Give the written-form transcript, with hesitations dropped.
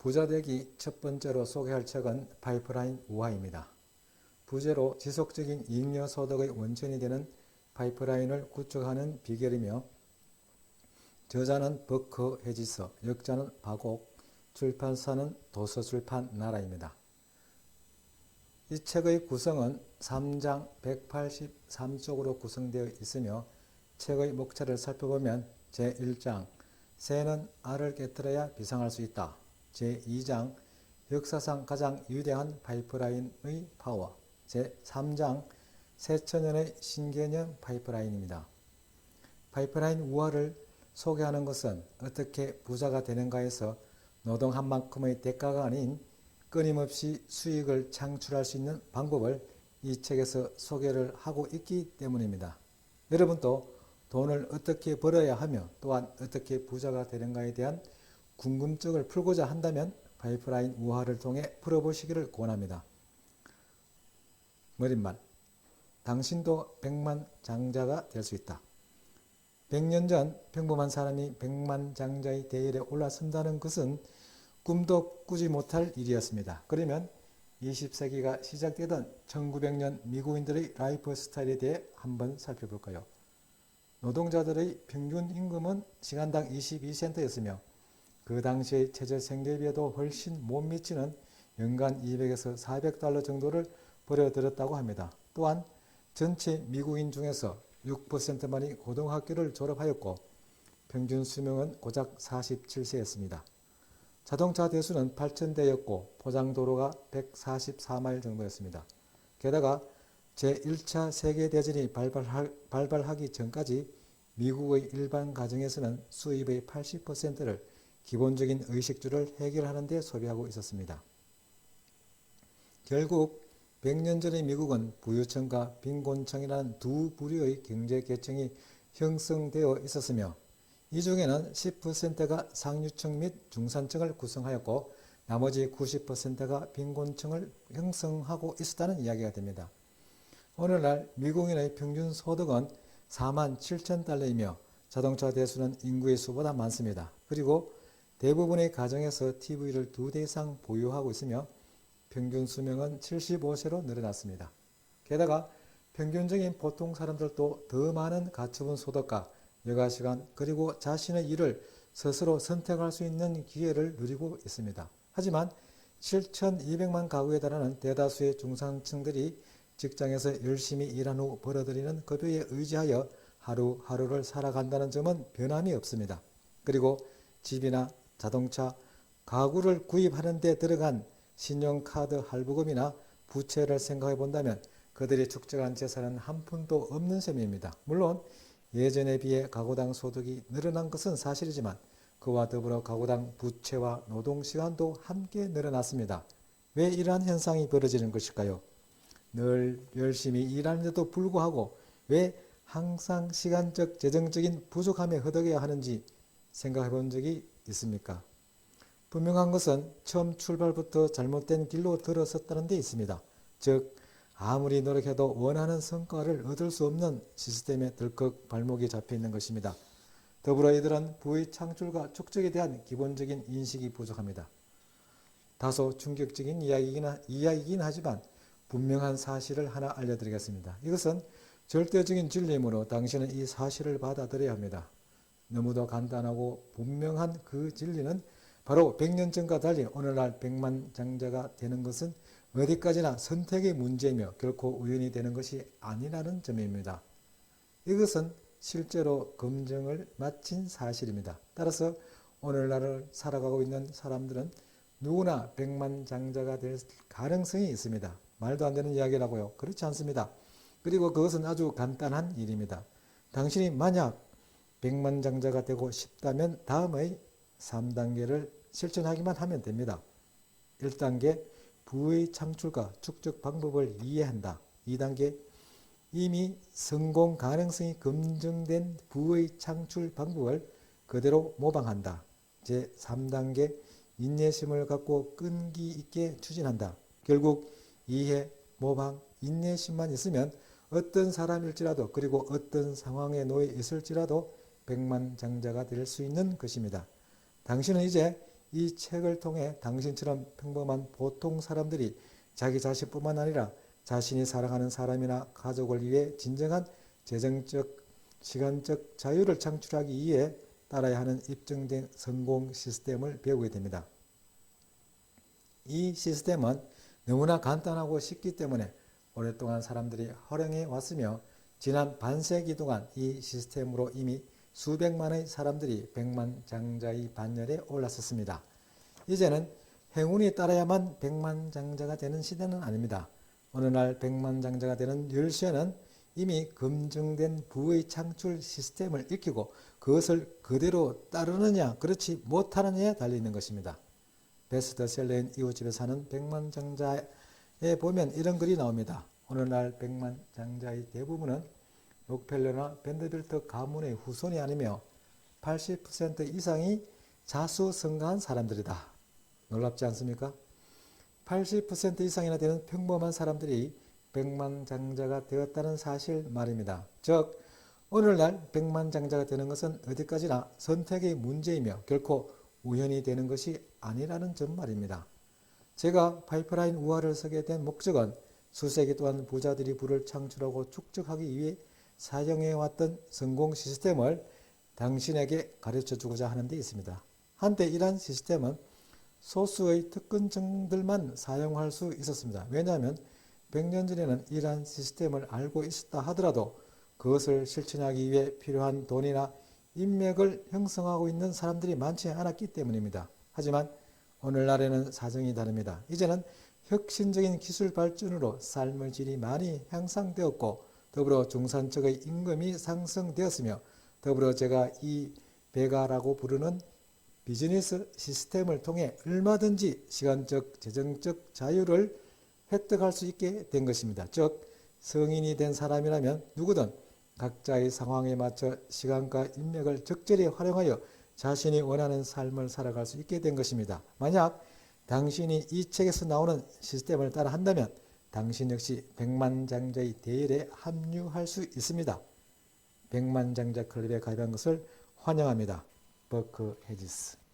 부자되기 첫 번째로 소개할 책은 파이프라인 우화입니다. 부재로 지속적인 잉여 소득의 원천이 되는 파이프라인을 구축하는 비결이며 저자는 버크 해지서, 역자는 박옥, 출판사는 도서출판 나라입니다. 이 책의 구성은 3장 183쪽으로 구성되어 있으며 책의 목차를 살펴보면 제1장 새는 알을 깨뜨려야 비상할 수 있다. 제2장 역사상 가장 위대한 파이프라인의 파워. 제3장 새천년의 신개념 파이프라인입니다. 파이프라인 우화를 소개하는 것은 어떻게 부자가 되는가에서 노동한 만큼의 대가가 아닌 끊임없이 수익을 창출할 수 있는 방법을 이 책에서 소개를 하고 있기 때문입니다. 여러분도 돈을 어떻게 벌어야 하며 또한 어떻게 부자가 되는가에 대한 궁금증을 풀고자 한다면 파이프라인 우화를 통해 풀어보시기를 권합니다. 머릿말, 당신도 백만장자가 될 수 있다. 100년 전 평범한 사람이 백만장자의 대열에 올라선다는 것은 꿈도 꾸지 못할 일이었습니다. 그러면 20세기가 시작되던 1900년 미국인들의 라이프 스타일에 대해 한번 살펴볼까요? 노동자들의 평균 임금은 시간당 22센트였으며 그 당시의 최저 생계비에도 훨씬 못 미치는 연간 200에서 400달러 정도를 벌어들였다고 합니다. 또한 전체 미국인 중에서 6%만이 고등학교를 졸업하였고 평균 수명은 고작 47세였습니다. 자동차 대수는 8,000대였고 포장도로가 144마일 정도였습니다. 게다가 제1차 세계대전이 발발하기 전까지 미국의 일반 가정에서는 수입의 80%를 기본적인 의식주를 해결하는 데 소비하고 있었습니다. 결국 100년 전의 미국은 부유층과 빈곤층이라는 두 부류의 경제계층이 형성되어 있었으며 이 중에는 10%가 상류층 및 중산층을 구성하였고 나머지 90%가 빈곤층을 형성하고 있었다는 이야기가 됩니다. 오늘날 미국인의 평균 소득은 47,000달러이며 자동차 대수는 인구의 수보다 많습니다. 그리고 대부분의 가정에서 TV를 2대 이상 보유하고 있으며 평균 수명은 75세로 늘어났습니다. 게다가 평균적인 보통 사람들도 더 많은 가처분 소득과 여가시간 그리고 자신의 일을 스스로 선택할 수 있는 기회를 누리고 있습니다. 하지만 7,200만 가구에 달하는 대다수의 중산층들이 직장에서 열심히 일한 후 벌어들이는 급여에 의지하여 하루하루를 살아간다는 점은 변함이 없습니다. 그리고 집이나 자동차, 가구를 구입하는 데 들어간 신용카드 할부금이나 부채를 생각해 본다면 그들이 축적한 재산은 한 푼도 없는 셈입니다. 물론 예전에 비해 가구당 소득이 늘어난 것은 사실이지만 그와 더불어 가구당 부채와 노동시간도 함께 늘어났습니다. 왜 이러한 현상이 벌어지는 것일까요? 늘 열심히 일하는데도 불구하고 왜 항상 시간적 재정적인 부족함에 허덕여야 하는지 생각해 본 적이 있습니까? 분명한 것은 처음 출발부터 잘못된 길로 들어섰다는 데 있습니다. 즉 아무리 노력해도 원하는 성과를 얻을 수 없는 시스템에 덜컥 발목이 잡혀 있는 것입니다. 더불어 이들은 부의 창출과 축적에 대한 기본적인 인식이 부족합니다. 다소 충격적인 이야기이긴 하지만 분명한 사실을 하나 알려드리겠습니다. 이것은 절대적인 진리이므로 당신은 이 사실을 받아들여야 합니다. 너무도 간단하고 분명한 그 진리는 바로 100년 전과 달리 오늘날 백만장자가 되는 것은 어디까지나 선택의 문제이며 결코 우연이 되는 것이 아니라는 점입니다. 이것은 실제로 검증을 마친 사실입니다. 따라서 오늘날을 살아가고 있는 사람들은 누구나 백만장자가 될 가능성이 있습니다. 말도 안 되는 이야기라고요. 그렇지 않습니다. 그리고 그것은 아주 간단한 일입니다. 당신이 만약 백만장자가 되고 싶다면 다음의 3단계를 실천하기만 하면 됩니다. 1단계 부의 창출과 축적 방법을 이해한다. 2단계 이미 성공 가능성이 검증된 부의 창출 방법을 그대로 모방한다. 제3단계 인내심을 갖고 끈기 있게 추진한다. 결국 이해, 모방, 인내심만 있으면 어떤 사람일지라도 그리고 어떤 상황에 놓여 있을지라도 백만장자가 될 수 있는 것입니다. 당신은 이제 이 책을 통해 당신처럼 평범한 보통 사람들이 자기 자신뿐만 아니라 자신이 사랑하는 사람이나 가족을 위해 진정한 재정적, 시간적 자유를 창출하기 위해 따라야 하는 입증된 성공 시스템을 배우게 됩니다. 이 시스템은 너무나 간단하고 쉽기 때문에 오랫동안 사람들이 활용해 왔으며 지난 반세기 동안 이 시스템으로 이미 수백만의 사람들이 백만장자의 반열에 올랐었습니다. 이제는 행운이 따라야만 백만장자가 되는 시대는 아닙니다. 어느 날 백만장자가 되는 열쇠는 이미 검증된 부의 창출 시스템을 익히고 그것을 그대로 따르느냐 그렇지 못하느냐에 달려있는 것입니다. 베스트셀러인 이웃집에 사는 백만장자에 보면 이런 글이 나옵니다. 오늘날 백만장자의 대부분은 록펠러나 밴더빌트 가문의 후손이 아니며 80% 이상이 자수성가한 사람들이다. 놀랍지 않습니까? 80% 이상이나 되는 평범한 사람들이 백만장자가 되었다는 사실 말입니다. 즉 오늘날 백만장자가 되는 것은 어디까지나 선택의 문제이며 결코 우연히 되는 것이 아니라는 점 말입니다. 제가 파이프라인 우화를 서게 된 목적은 수세기 동안 부자들이 부를 창출하고 축적하기 위해 사용해왔던 성공 시스템을 당신에게 가르쳐주고자 하는 데 있습니다. 한때 이러한 시스템은 소수의 특권층들만 사용할 수 있었습니다. 왜냐하면 100년 전에는 이러한 시스템을 알고 있었다 하더라도 그것을 실천하기 위해 필요한 돈이나 인맥을 형성하고 있는 사람들이 많지 않았기 때문입니다. 하지만 오늘날에는 사정이 다릅니다. 이제는 혁신적인 기술 발전으로 삶의 질이 많이 향상되었고 더불어 중산층의 임금이 상승되었으며 더불어 제가 이 배가라고 부르는 비즈니스 시스템을 통해 얼마든지 시간적, 재정적 자유를 획득할 수 있게 된 것입니다. 즉 성인이 된 사람이라면 누구든 각자의 상황에 맞춰 시간과 인맥을 적절히 활용하여 자신이 원하는 삶을 살아갈 수 있게 된 것입니다. 만약 당신이 이 책에서 나오는 시스템을 따라 한다면 당신 역시 백만장자의 대열에 합류할 수 있습니다. 백만장자 클럽에 가입한 것을 환영합니다. 버크 해지스.